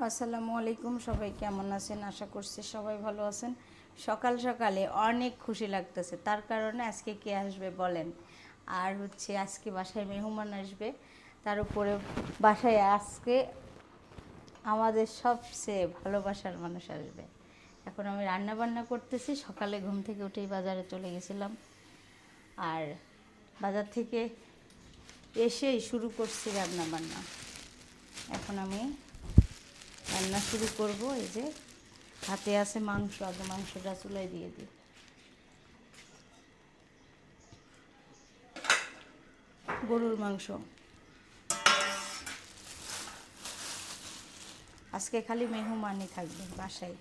আসসালামু আলাইকুম, সবাই কেমন আছেন? আশা করছি সবাই ভালো আছেন। সকাল সকালে অনেক খুশি লাগতেছে, তার কারণে আজকে কে আসবে বলেন? আর হচ্ছে আজকে বাসায় মেহমান আসবে, তার উপরে বাসায় আজকে আমাদের সবচেয়ে ভালোবাসার মানুষ আসবে। এখন আমি রান্না বান্না করতেছি, সকালে ঘুম থেকে উঠেই বাজারে চলে গেছিলাম, আর বাজার থেকে এসেই শুরু করছি রান্না বান্না। এখন আমি রান্না শুরু করব। এই যে হাতে আছে মাংস, আগে মাংসটা চুলায় দিয়ে দিই। গরুর মাংস আজকে খালি মেহমানই থাকবে বাসায়।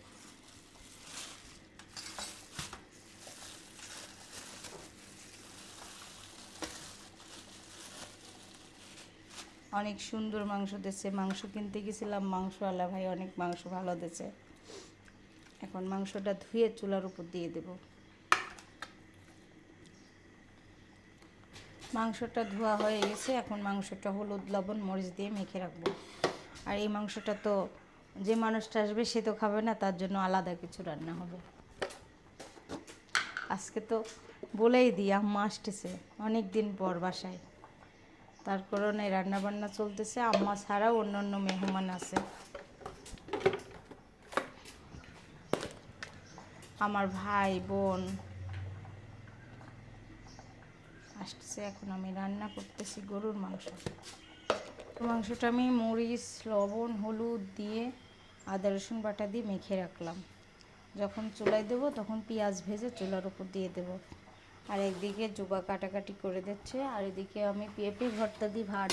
অনেক সুন্দর মাংস দিচ্ছে। মাংস কিনতে গেছিলাম, মাংসওয়ালা ভাই অনেক মাংস ভালো দিচ্ছে। এখন মাংসটা ধুয়ে চুলার উপর দিয়ে দেব। মাংসটা ধোয়া হয়ে গেছে, এখন মাংসটা হলুদ লবণ মরিচ দিয়ে মেখে রাখবো। আর এই মাংসটা তো যে মানুষটা আসবে সে তো খাবে না, তার জন্য আলাদা কিছু রান্না হবে। আজকে তো বলেই দিই, আম্মা আসতেছে অনেক দিন পর বাসায়, তার কারণে রান্না বান্না চলতেছে। আম্মা ছাড়াও অন্য অন্য মেহমান আছে। আমার ভাই বোন আসতেছে। এখন আমি রান্না করতেছি গরুর মাংস। মাংসটা আমি মরিচ লবণ হলুদ দিয়ে আদা রসুন বাটা দিয়ে মেখে রাখলাম। যখন চুলায় দেবো তখন পেঁয়াজ ভেজে চুলার উপর দিয়ে দেবো। আর একদিকে জুবা কাটাকাটি করে দিচ্ছে, আর এদিকে আমি পেঁপে ভর্তা দিয়ে ভাত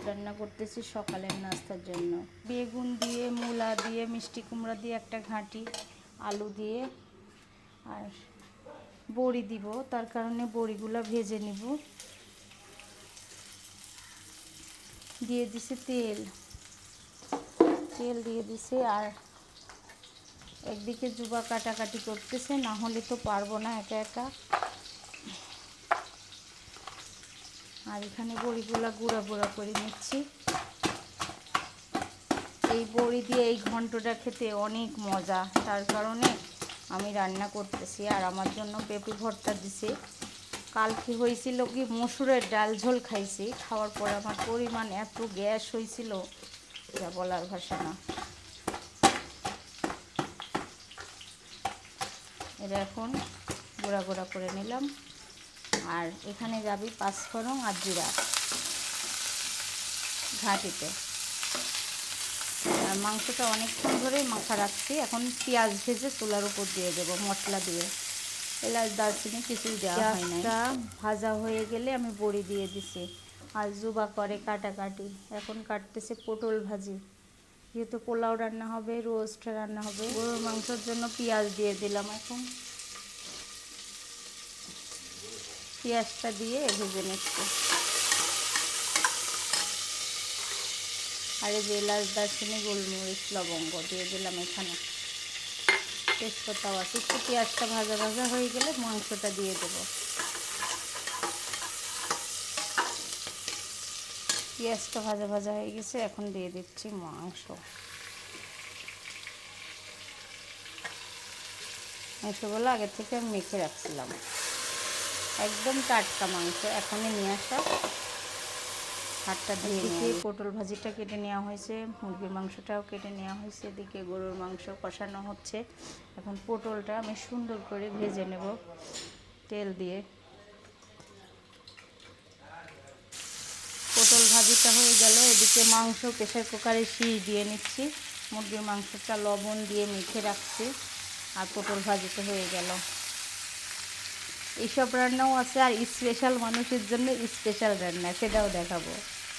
রান্না করতেছি সকালের নাস্তার জন্য। বেগুন দিয়ে মূলা দিয়ে মিষ্টি কুমড়া দিয়ে একটা ঘাঁটি, আলু দিয়ে আর বড়ি দিব, তার কারণে বড়িগুলো ভেজে নিব। দিয়ে দিছি তেল দিয়ে দিছি। আর একদিকে জুবা কাটাকাটি করতেছে, না হলে তো পারবো না একা একা। আর এখানে বড়িগুলো গুঁড়া গুঁড়া করে নিচ্ছি। এই বড়ি দিয়ে এই ঘন্টটা খেতে অনেক মজা, তার কারণে আমি রান্না করতেছি। আর আমার জন্য পেঁপে ভর্তা দিছি। কালকে হয়েছিল কি মসুরের ডাল ঝোল খাইছি, খাওয়ার পর আমার পরিমাণ এত গ্যাস হয়েছিল যা বলার ভাষা না। এটা এখন গুঁড়া গুঁড়া করে নিলাম। আর এখানে যাবি পাঁচফোড়ন আর জিরা ঘাঁটিতে। আর মাংসটা অনেকক্ষণ ধরেই মাখা রাখছি। এখন পেঁয়াজ ভেজে চুলার উপর দিয়ে দেবো মশলা দিয়ে। এলাচ দারচিনি কিছুই দেওয়া হয় না। ভাজা হয়ে গেলে আমি বড়ি দিয়ে দিছি। আর জুবা করে কাটাকাটি। এখন কাটতেছে পটল ভাজি, যেহেতু পোলাও রান্না হবে, রোস্ট রান্না হবে। গরুর মাংসের জন্য পেঁয়াজ দিয়ে দিলাম। এখন পেঁয়াজটা দিয়ে ভেজে নিচ্ছি। আর এই যে এলাচ দারচিনি গোলমরিচ লবঙ্গ দিয়ে দিলাম এখানে, তেজপাতাও আছে। একটু পেঁয়াজটা ভাজা ভাজা হয়ে গেলে মাংসটা দিয়ে দেবো। পেঁয়াজটা ভাজা ভাজা হয়ে গেছে, এখন দিয়ে দিচ্ছি মাংসগুলো আগে থেকে আমি মেখে রাখছিলাম। একদম টাটকা মাংস, এখনই নিয়ে আসা। হাতটা দিয়ে নিয়ে পটল ভাজিটা কেটে নেওয়া হয়েছে, মুরগির মাংসটাও কেটে নেওয়া হয়েছে, এদিকে গরুর মাংস কষানো হচ্ছে। এখন পটলটা আমি সুন্দর করে ভেজে নেব তেল দিয়ে। পটল ভাজিটা হয়ে গেল, এদিকে মাংস প্রেসার কুকারে শিশ দিয়ে নিচ্ছি। মুরগির মাংসটা লবণ দিয়ে মেখে রাখছি। আর পটল ভাজিটা হয়ে গেল। এইসব রান্নাও আছে, আর স্পেশাল মানুষের জন্য স্পেশাল রান্না, সেটাও দেখাবো।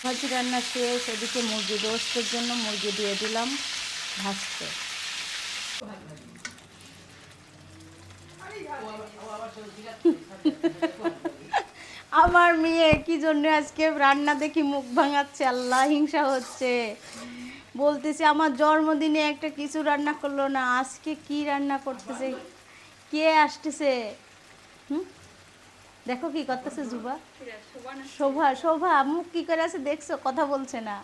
ভাজি রান্না শেষ। এদিকে মুরগি রোস্টের জন্য মুরগি দিয়ে দিলাম ভাজতে। আমার মেয়ে কি জন্য আজকে রান্না দেখি মুখ ভাঙাচ্ছে, আল্লাহ হিংসা হচ্ছে। বলতেছে আমার জন্মদিনে একটা কিছু রান্না করলো না, আজকে কি রান্না করতেছে, কে আসতেছে। দেখো কি করতেছে জুবা। শোভা শোভা মুখ কি করে আছে দেখছো, কথা বলছে না।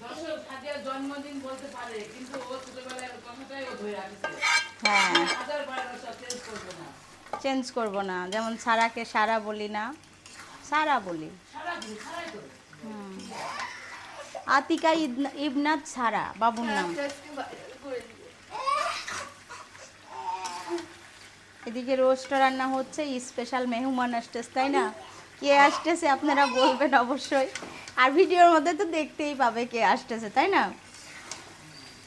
দর্শক সাদিয়ার জন্মদিন বলতে পারে, কিন্তু ও ছোটবেলায় ওর কথাটাই ও ধরে রাখছে। হ্যাঁ, হাজার বার ও সব চেঞ্জ করবে না। চেঞ্জ করব না। যেমন সারাকে সারা বলি না, সারা বলি। সারাদিন সারাই তো। আতিকা ইবনাত সারা বাবুর নাম। এদিকে রোস্ট রান্না হচ্ছে, স্পেশাল মেহমান আসতেছে, তাই না? কে আসতেছে আপনারা বলবেন অবশ্যই, আর ভিডিওর মধ্যে তো দেখতেই পাবে কে আসতেছে, তাই না?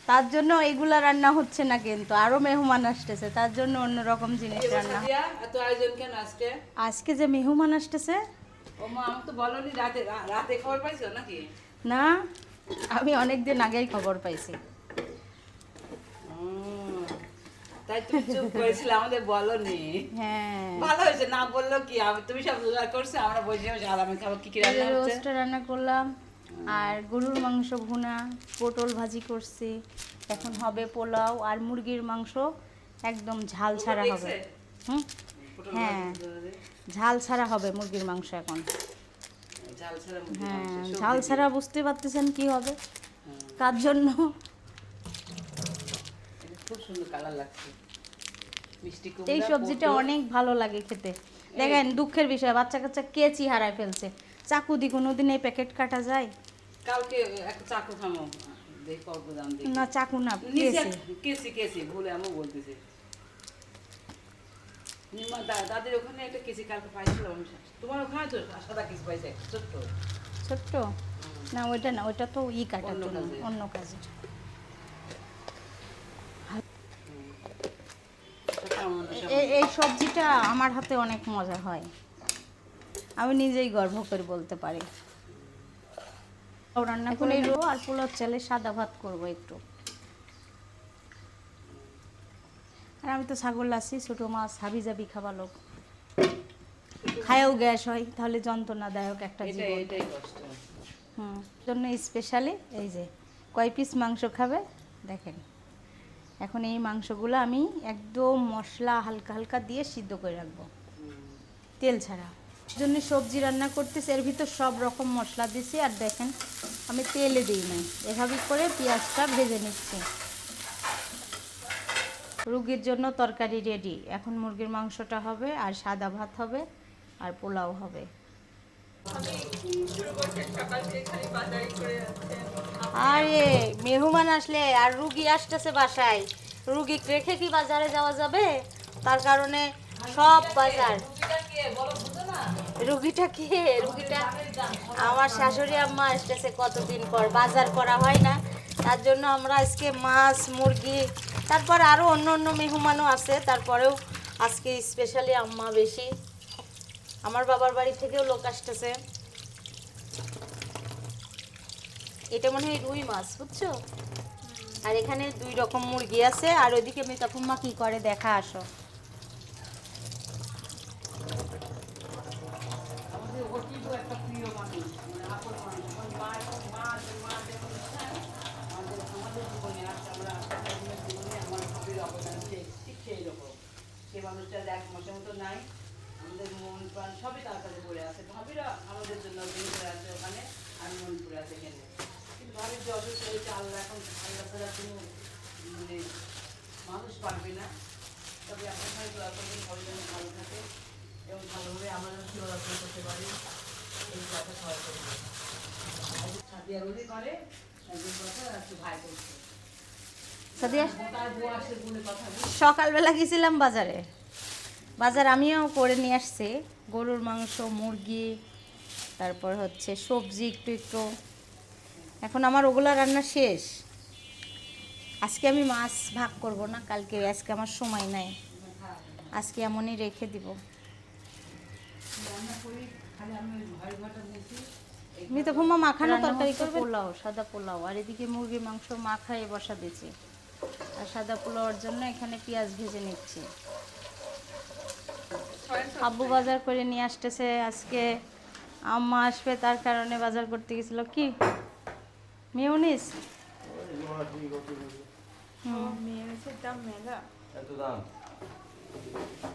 তার জন্য এগুলা রান্না হচ্ছে না, কিন্তু আরো মেহমান আসতেছে, তার জন্য অন্যরকম জিনিস রান্না। সাদিয়া এত আয়োজন কেন আজকে? আজকে যে মেহমান আসতেছে, ও মা আমাকে তো বলনি রাতে, রাতে খবর পাইছো নাকি? না আমি অনেক দিন আগেই খবর পাইছি। তাই তুমি চুপ করেছিলে, আমাদের বলনি। হ্যাঁ, ভালো হয়েছে, না বললো কি, তুমি সব জোগাড় করছো, আমরা বসে বসে আরামে খাবো। কি কি রান্না হচ্ছে? রোস্ট রান্না করলাম, আর গরুর মাংস ভুনা, পটল ভাজি করছি, এখন হবে পোলাও, আর মুরগির মাংস একদম ঝাল ছাড়া হবে। হুম, পটল হ্যাঁ, ভাজি করে। ঝাল ছাড়া হবে মুরগির মাংস এখন। ঝাল ছাড়া মুরগির হ্যাঁ, মাংস, ঝাল সবজি ছাড়া দিয়ে। বুঝতে পারতেছেন কি হবে, হুম, কার জন্য। এটা খুব সুন্দর কালার লাগছে। মিষ্টি এই কুমড়া, সবজিটা পটল। অনেক ভালো লাগে খেতে। দেখেন দুঃখের বিষয়, বাচ্চা কাচ্চা কেচি হারায় ফেলছে। চাকু দি কোনোদিন এই প্যাকেট কাটা যায়? কালকে একটা চাকু খামো, দেখি অল্প দাম দেখি। না, চাকু না, নিচে কেচি। কেসি কেসি ভুলে আমি বলতেছি। দাদির ওখানে একটা কেসি কালকে পাইছিলাম আমি। তোমার ওখানে তো সাদা কেসি পাইছে একটা ছোট্ট। ছোট্ট না, ওইটা না, ওইটা তো কাটার অন্য জন্য, কাজে। অন্য কাজে। এই সবজিটা আমার হাতে অনেক মজা হয়, আমি নিজেই গর্ব করে বলতে পারি। রান্না করে নেবো, আর পোলাও চালে সাদা ভাত করবো একটু। আর আমি তো ছাগল আছি, ছোটো মাছ হাবি জাবি খাবার লোক, খায়ও গ্যাস হয়, তাহলে যন্ত্রণাদায়ক একটা জীবন। এটাই কষ্ট। জন্য স্পেশালি এই যে কয় পিস মাংস খাবে দেখেন। এখন এই মাংসগুলো আমি একদম মশলা হালকা হালকা দিয়ে সিদ্ধ করে রাখবো, তেল ছাড়া। জন্য সবজি রান্না করতেছি, এর ভিতর সব রকম মশলা দিছি, আর দেখেন আমি তেলে দিই না, এভাবে করে পেঁয়াজটা ভেজে নিচ্ছি। রুগীর জন্য তরকারি রেডি, এখন মুরগির মাংসটা হবে, আর সাদা ভাত হবে, আর পোলাও হবে। আরে মেহমান আসলে আর রুগী আসতেছে বাসায়, রুগী রেখে কি বাজারে যাওয়া যাবে? তার কারণে সব বাজার। রুগীটা কে? রুগীটা আমার শাশুড়ি আম্মা আসতেছে কতদিন পর, বাজার করা হয় না, তার জন্য আমরা আজকে মাছ মুরগি, তারপর আরও অন্য অন্য মেহমানও আছে, তারপরেও আজকে স্পেশালি আম্মা বেশি। আমার বাবার বাড়ি থেকেও লোক আসতেছে। এটা মনে হয় রুই মাছ, বুঝছো? আর এখানে 2 রকম মুরগি আছে, আর ওইদিকে মিতাফুম্মা কি করে দেখা আসো। আমাদের অতীব একটা প্রিয় মানুষ, মানে আপন মানুষ। আমার মা এবং মা যখন চান, আমাদের জীবনে আসছে, আমরা জীবনে আমার ভাবির অবদান ঠিক সেই রকম। সে মানুষটা 1 মাসের মতো নাই, আমাদের মন প্রাণ সবই তার কাছে পড়ে আছে। ভাবিরা আমাদের জন্য করে আছে ওখানে, আর মন পড়ে আছে এখানে। কিন্তু ভাবির যে অসুস্থ হয়েছে, আল্লাহ এখন আল্লাহ ছাড়া কোনো মানে মানুষ পারবে না। তবে আপনার সবাই দোয়া করবেন, সবাই যেন ভালো থাকে এবং ভালোভাবে আমরা যেন চলাচল করতে পারি, এই কথা সবাই করবে। সাদিয়া রোজই করে, একদিন কথা একটু ভাই করছে। সাদিয়া তার বউ আসে বলে কথা বলি। সকালবেলা গেছিলাম বাজারে, বাজার আমিও করে নিয়ে আসছি, গরুর মাংস মুরগি, তারপর হচ্ছে সবজি একটু একটু। এখন আমার ওগুলা রান্না শেষ। আজকে আমি মাছ ভাগ করব না, কালকে, আজকে আমার সময় নাই, আজকে এমনই রেখে দিব। রান্না করি, খালি আমি ওই ঘর ঘরটা মুছি। মিতাফুম্মা মাখানো তরকারি করবে, পোলাও, সাদা পোলাও, আর এদিকে মুরগির মাংস মাখায় বসা দিয়েছি, আর সাদা পোলাওর জন্য এখানে পেঁয়াজ ভেজে নিচ্ছি। আব্বু বাজার করে নিয়ে আসতেছে, আজকে আম্মা আসবে, তার কারণে বাজার করতে গেছিল। কি মিউনিস?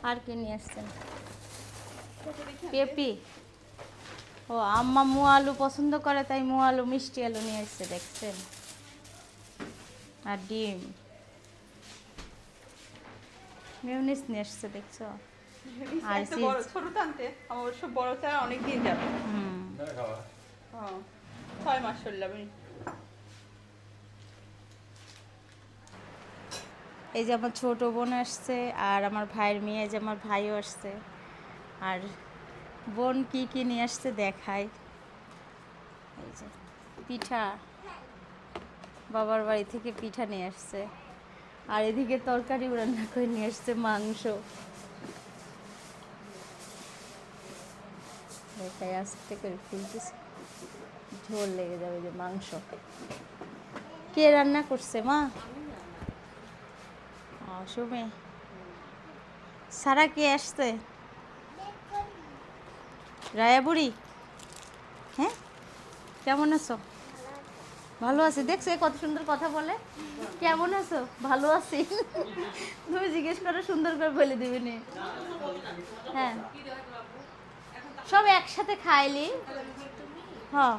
আর কি নিয়ে আসছেন? পেঁপি, ও আম্মা মু আলু পছন্দ করে তাই মু আলু মিষ্টি আলু নিয়ে এসছে দেখছেন, আর ডিম মিউনিস নিয়ে এসছে দেখছো। আর একটা বড় ছোট টানতে আমার অবশ্য বড়টা অনেক দিন যাবে। হুম হ্যাঁ 6 মাস চললাম। এই যে আমার ছোট বোন আসছে আর আমার ভাইয়ের মেয়ে, এই যে আমার ভাইও আসছে। আর বোন কি কি নিয়ে আসছে দেখাই, এই যে পিঠা, বাবার বাড়ি থেকে পিঠা নিয়ে আসছে। আর এদিকে তরকারি রান্না করে নিয়ে আসছে মাংস। দেখাই আস্তে করে খুলতেছে, ঝোল লেগে যাবে। যে মাংস কে রান্না করছে? মা। সুমে। সারা কে আসছে? রায়া বুড়ি। হ্যাঁ কেমন আছো? ভালো আছি। দেখছো কত সুন্দর কথা বলে, কেমন আছো? ভালো আছি। তুমি জিজ্ঞেস করো, সুন্দর করে বলে দিবি নি। হ্যাঁ সব একসাথে খাইলি। হ্যাঁ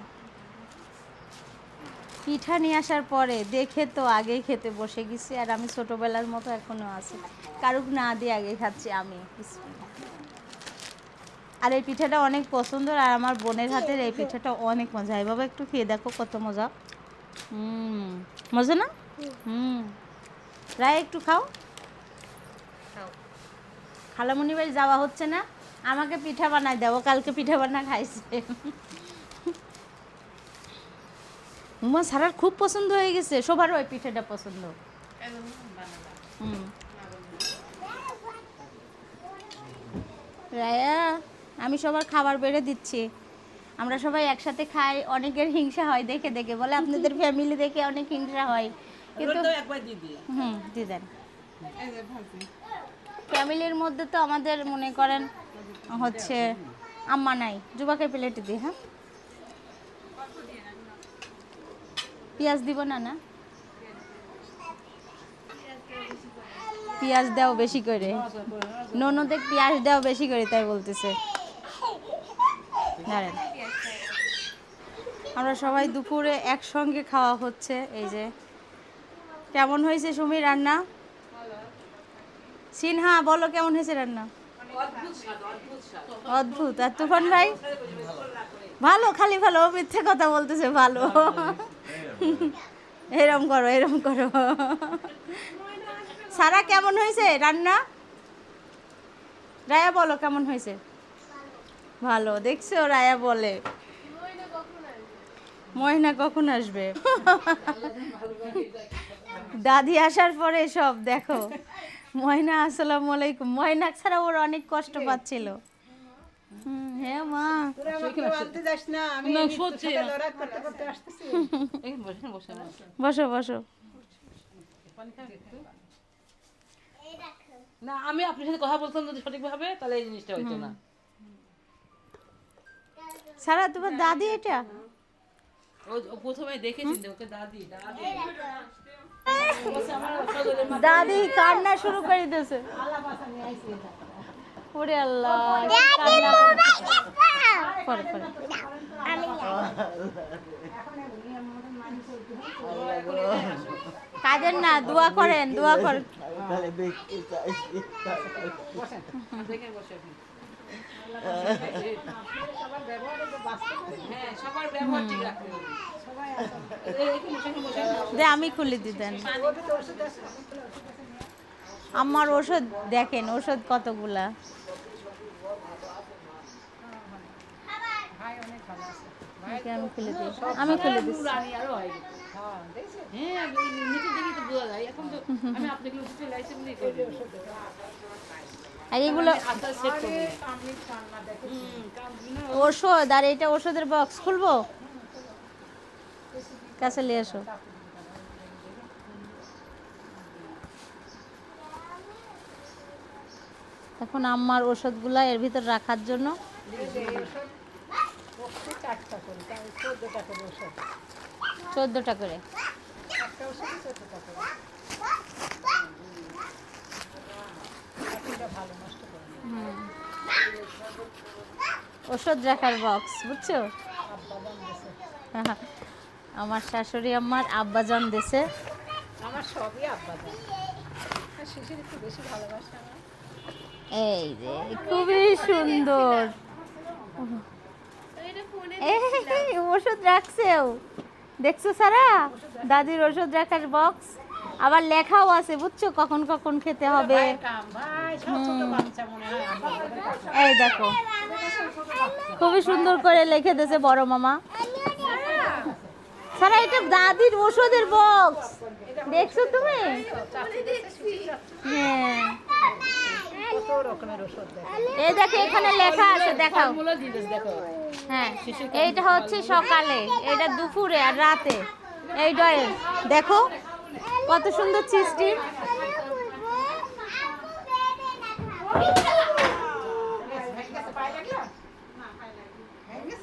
পিঠা নিয়ে আসার পরে দেখে তো আগেই খেতে বসে গেছি। আর আমি ছোটবেলার মতো এখনো আছি, কারুক না দিয়ে আগে খাচ্ছি আমি। আর এই পিঠাটা অনেক পছন্দ, আর আমার বোনের হাতের এই পিঠাটা অনেক মজা হয়। বাবা একটু খেয়ে দেখো কত মজা। মজা না? রায় একটু খাও। খালামণি বাড়ি যাওয়া হচ্ছে না, আমাকে পিঠা বানায় দেবো, কালকে পিঠা বানা খাইছে। উমা সারার খুব পছন্দ হয়ে গেছে, সবার ওই পিঠাটা পছন্দ। রায়া আমি সবার খাবার বেড়ে দিচ্ছি, আমরা সবাই একসাথে খাই। অনেকের হিংসা হয় দেখে দেখে, বলে আপনাদের ফ্যামিলি দেখে অনেক হিংসা হয়, কিন্তু দিয়ে দেন। ফ্যামিলির মধ্যে তো আমাদের মনে করেন হচ্ছে আম্মা নাই, যুবাকে প্লেটে দিই। হ্যাঁ পেঁয়াজ দিব না? না পেঁয়াজ দাও বেশি করে, ননদে পেঁয়াজ দাও বেশি করে, তাই বলতেছে। দাঁড়ান, আমরা সবাই দুপুরে একসঙ্গে খাওয়া হচ্ছে। এই যে কেমন হয়েছে সুমি রান্না? সিনহা বলো কেমন হয়েছে রান্না? অদ্ভুত। আর তুফান ভাই? ভালো, খালি ভালো, মিথ্যে কথা বলতেছে। ভালো। এরম করো, এরম করো। সারা কেমন হয়েছে রান্না? রায়া বলো কেমন হয়েছে? ভালো। দেখছো রায়া বলে। ময়না কখন আসবে? দাদি আসার পরে সব দেখো। ময়না আসসালামু আলাইকুম। ময়না ছাড়া ওর অনেক কষ্ট পাচ্ছিল। হ্যাঁ মা বসো বসো। না আমি আপনার সাথে কথা বলতাম যদি সঠিকভাবে, তাহলে এই জিনিসটা হইতো না। সারা তোমার দাদি এটা? ও প্রথমে দেখেছেন ওকে দাদি দাদি দাদি কান্না শুরু করে দিয়েছে। ওরে আল্লাহ, পরে পরে কাজের না, দোয়া করেন, দোয়া করেন। আমি খুলে দিতেন। আমার ওষুধ দেখেন, ওষুধ কতগুলা। আমি খুলে দিই, আমি খুলে দিই। আর এগুলো ওষুধ, আর এটা ওষুধের বক্স খুলবো, কাছে নিয়ে এসো। এখন আম্মার ওষুধগুলা এর ভিতর রাখার জন্য 14টা করে। ওষুধ রাখার বক্স, বুঝছো? আমার শাশুড়ি আমার আব্বাজান দেশে। আমার সবই আব্বাজান। শিশির একটু বেশি ভালোবাসে আমার। এই যে খুবই সুন্দর। এই ওষুধ রাখছেও, দেখছো সারা? দাদির ওষুধ রাখার বক্স, আবার লেখাও আছে, বুঝছো, কখন কখন খেতে হবে। ভাই সব ছোট বাচ্চা মনে হয় আমার। এই দেখো খুবই সুন্দর করে লিখে দিয়েছে বড় মামা। সারা এটা দাদির ওষুধের বক্স, দেখছো তুমি? হ্যাঁ, কত রকমের ওষুধ দেখো। এই দেখো এখানে লেখা আছে, দেখাও। ফলমূলও দিয়েছে দেখো। হ্যাঁ, এইটা হচ্ছে সকালে, এটা দুপুরে আর রাতে। এই ডয়ের দেখো কত সুন্দর সিস্টেম।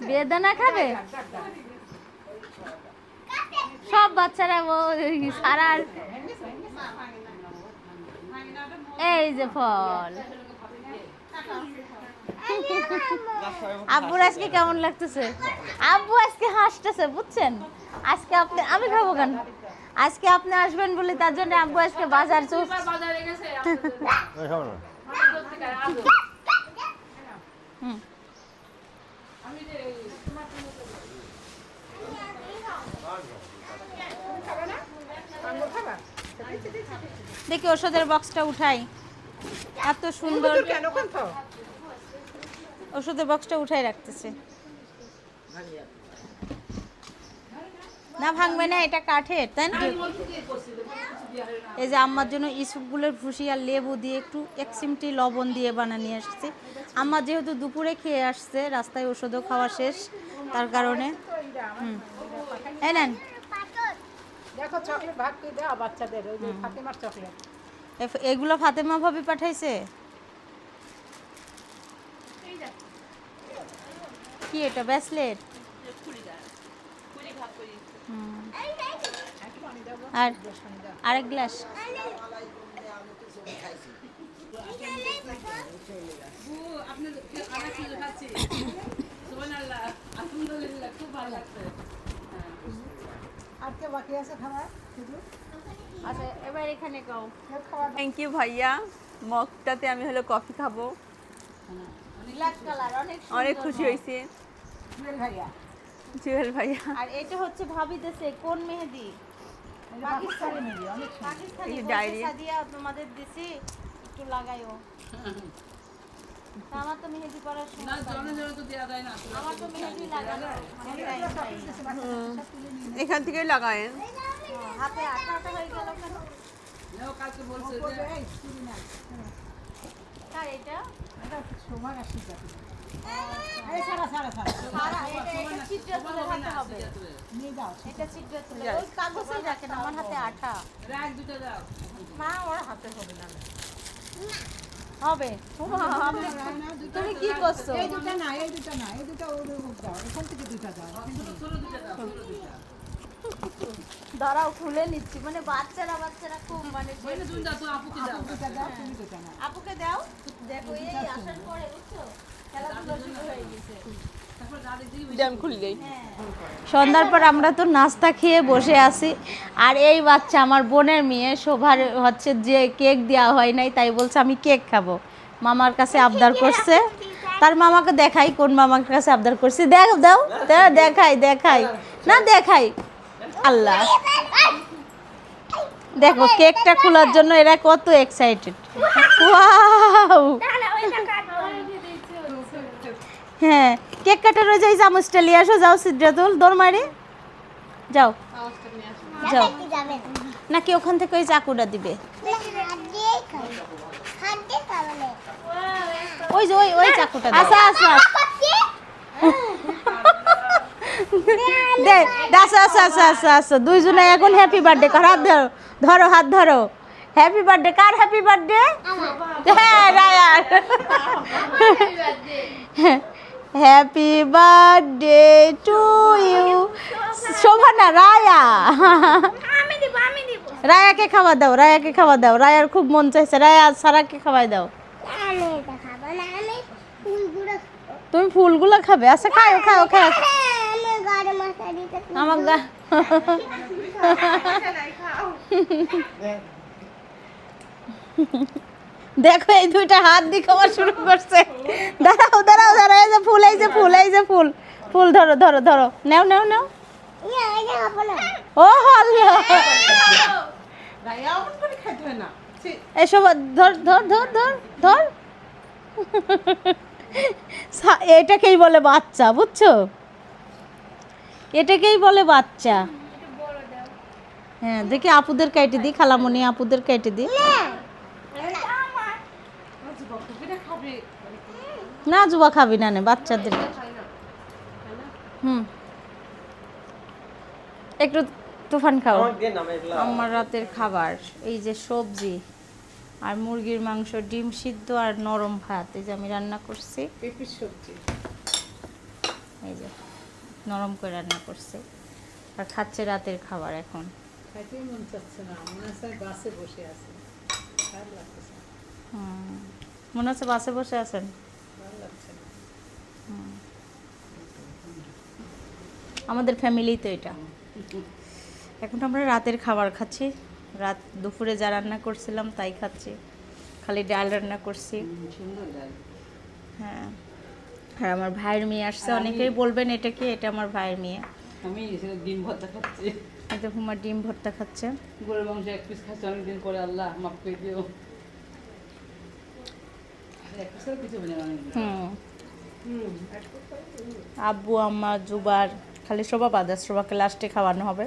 বেদানা খাবে সব বাচ্চারা, ও সারার। এই যে ফল, আব্বুর আজকে কেমন লাগতেছে? আব্বু আজকে হাসতেছে, বুঝছেন? আজকে আপনি, আমি খাবো কেন? আজকে আপনি আসবেন বলে তার জন্য আব্বু আজকে বাজার চলছে। বাজারে গেছে হুম। দেখি ওষুধের বক্সটা উঠাই, এত সুন্দর কেন কোন তো? ওষুধের বক্সটা উঠাই রাখতেছে। না ভাঙবে না, এটা কাঠের, তাই না? এই যে আম্মার জন্য ইসুপগুলোর ভুসি আর লেবু দিয়ে একটু এক চিমটি লবণ দিয়ে বানিয়ে নিয়ে আসছে। আম্মা যেহেতু দুপুরে খেয়ে আসছে, রাস্তায় ওষুধও খাওয়া শেষ, তার কারণে। এই নেন, দেখো চকলেট ভাগ করে দাও বাচ্চাদের, ওই যে ফাতেমার চকলেট। এগুলো ফাতেমা ভাবি পাঠাইছে। কি এটা, ব্রেসলেট? আর আরেক গ্লাস। আর কে বাকি আছে খাবার শুধু? আচ্ছা এবার এখানে গাও। থ্যাংক ইউ ভাইয়া। মগটাতে আমি হলো কফি খাবো। ব্ল্যাক কালার, অনেক অনেক সুন্দর খুশি মগ। হয়েছি জুয়েল ভাইয়া, জুয়েল ভাইয়া। আর এটা হচ্ছে ভাবি দেশে কোন মেহেদি? পাকিস্তানি মেয়ে অনেক সুন্দর। পাকিস্তানি এই যে বলছে ডায়েরি। সাদিয়া তোমাদের দেশে একটু লাগাইও। তা আমার তো মেহেদি পরার না সময় পাই জনে না। জনে তো দেওয়া যায় না। আমার তো মেহেদি লাগানো মানে টাইম পাই না। এখান থেকেই লাগায়েন। হাতে আঠা আঠা হয়ে গেল কেন? নেও কালকে বলছে যে এই চুরি না, কার এটা? এটা সময় আসি যাবে। এই সারা সারা সারা সারা এটা চিত্র তুলে হাতে হবে। নিয়ে যাও। এটা চিত্র তুলে ওই কাগজেই রাখেন, আমার হাতে আঠা। রাখ দুটো দাও। মা ওর হাতে হবে না। হবে। তুমি কি করছো? এই দুটো না, এই দুটো না, এই দুটো ওর দাও, এখান থেকে দুটো দাও। ছোট দুটো দাও, ছোট দুটো। দাঁড়াও খুলে নিচ্ছি, মানে বাচ্চারা খুব মানে বলে তুমি দাও, তো আপুকে দাও। দুটো দাও, তুমি দুটো না। আপুকে দাও। দেখো এই আসার পরে বুঝছো খেলাধুলা শুরু হয়ে গেছে। তারপর দাদি দিই এটা আমি খুলে দেই। সন্ধ্যার পর আমরা তো নাস্তা খেয়ে বসে আছি, আর এই বাচ্চা আমার বোনের মেয়ে শোভার হচ্ছে যে কেক দেওয়া হয় নাই, তাই বলছে আমি কেক খাবো। মামার কাছে আবদার করছে, তার মামাকে দেখাই কোন মামার কাছে আবদার করছি। দাও দাও দাও, দেখাই দেখাই না, দেখাই। আল্লাহ, দেখো কেকটা খোলার জন্য এরা কত এক্সাইটেড। ওয়াও, হ্যাঁ কেক কাটার ওই যে এই চামচটা নিয়ে আসো, যাও সিদ্ধাতুল দৌড় মারি যাও যাও, নাকি ওখান থেকে ওই চাকুটা দিবে? ওই যে ওই ওই চাকুটা আচ্ছা আচ্ছা দে, আচ্ছা আচ্ছা আচ্ছা আচ্ছা আচ্ছা, দুইজনে এখন হ্যাপি বার্থডে কর, হাত ধরো, ধরো হাত ধরো। হ্যাপি বার্থডে কার? হ্যাপি বার্থডে হ্যাঁ রায়ার। Happy birthday to you. Shobha না, রায়া। রায়াকে খাওয়া দাও, রায়াকে খাওয়া দাও, রায়ার খুব মন চাইছে। রায়া সারাকে খাওয়াই দাও। তুমি ফুলগুলো খাবে? আচ্ছা খাও খাও খাও। আমার গা দেখো এই দুইটা হাত দিয়ে খাওয়া শুরু করছে। দাঁড়াও দাঁড়াও দাঁড়াও, এই যে ফুল, এই যে ফুল, এই যে ফুল, ফুল ধরো ধরো ধরো, নাও নাও নাও। ও আল্লাহ, গায়ে অমন করে খাইতে হয় না। ছি, এসব ধর ধর ধর ধর ধর। এটাকেই বলে বাচ্চা, বুঝছো? এটাকেই বলে বাচ্চা। হ্যাঁ দেখি আপুদের কেটে দিই, খালামণি আপুদের কেটে দিই। আচ্ছা, বকবকিটা খাবে। না জুবা খাবি না, নে বাচ্চাদের। হুম, একটু তুফান খাও। আমার রাতের খাবার এই যে সবজি আর মুরগির মাংস, ডিম সিদ্ধ আর নরম ভাত, এই যে আমি রান্না করছি। পেঁপের সবজি। এই যে নরম করে রান্না করছি, আর খাচ্ছে রাতের খাবার এখন। খাইতেই মন চাচ্ছে না, মনে হচ্ছে আমি বাসে বসে আছি, খারাপ লাগতেছে, মনে হচ্ছে বাসে বসে আছেন। ভালো লাগছে না। আমাদের ফ্যামিলি তো এটা। এখন আমরা রাতের খাবার খাচ্ছি, রাত দুপুরে যা রান্না করছিলাম তাই খাচ্ছি, খালি ডাল রান্না করছি। সুন্দর লাগে। হ্যাঁ, আর আমার ভাইয়ের মেয়ে আসছে, অনেকেই বলবেন এটা কি, এটা আমার ভাইয়ের মেয়ে। আমি এসে ডিম ভর্তা খাচ্ছি। এই তো হুমার ডিম ভর্তা খাচ্ছে। গরুর মাংস এক পিস খাচ্ছি অনেকদিন পরে, আল্লাহ মাফ করে দিও। এক পিসের কিছু বলে না অনেকদিন। আব্বু আম্মা জুবার খালি শোভা বাদ, শোভাকে লাস্টে খাওয়ানো হবে।